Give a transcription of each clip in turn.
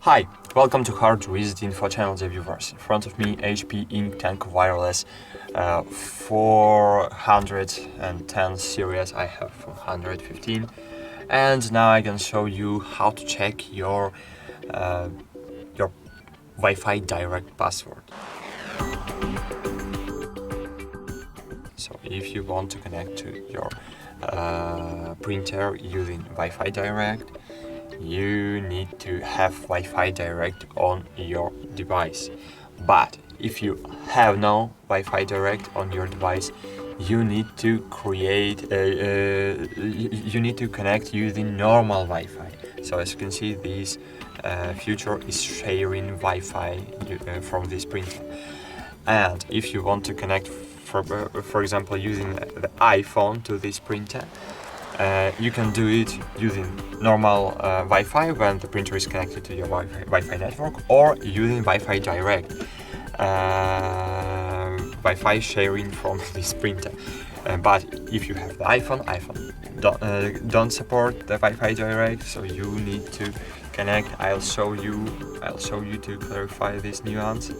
Hi, welcome to HardReset.Info channel, the viewers. In front of me, HP Ink Tank Wireless 410 series. I have 415, and now I can show you how to check your Wi-Fi direct password. So if you want to connect to your printer using Wi-Fi direct, you need to have Wi-Fi direct on your device. But if you have no Wi-Fi direct on your device, you need to connect using normal Wi-Fi. So as you can see, this feature is sharing Wi-Fi from this printer. And if you want to connect, for example, using the iPhone to this printer, you can do it using normal Wi-Fi when the printer is connected to your Wi-Fi network, or using Wi-Fi direct Wi-Fi sharing from this printer. But if you have the iPhone don't support the Wi-Fi direct, so you need to connect. I'll show you to clarify this nuance.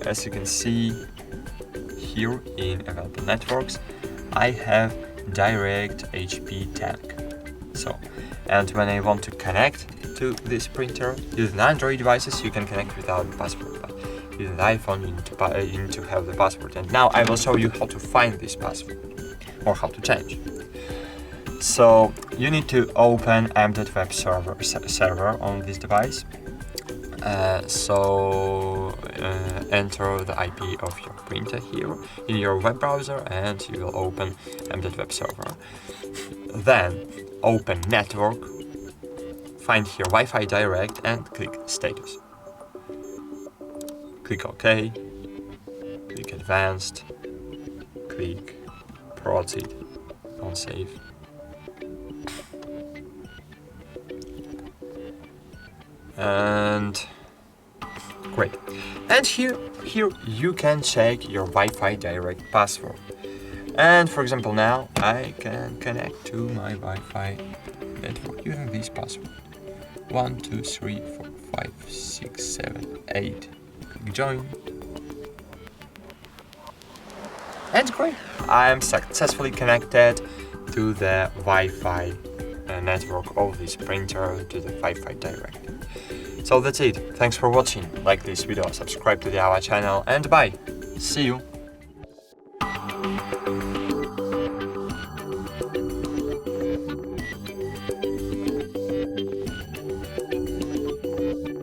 As you can see here in About the Networks, I have direct HP Tank. So, and when I want to connect to this printer using Android devices, you can connect without the password. But using the iPhone, you need to have the password. And now I will show you how to find this password or how to change. So you need to open m.web server on this device. Enter the IP of your printer here in your web browser, and you will open m.web server. Then open network, find here Wi-Fi direct, and click status. Click OK, click advanced, click proceed on save. And great. And here you can check your Wi-Fi direct password. And for example, now I can connect to my Wi-Fi network using this password: 1 2 3 4 5 6 7 8. Click join. And great, I am successfully connected to the Wi-Fi network of this printer, to the Wi-Fi direct. So that's it. Thanks for watching. Like this video, subscribe to our channel, and bye. See you.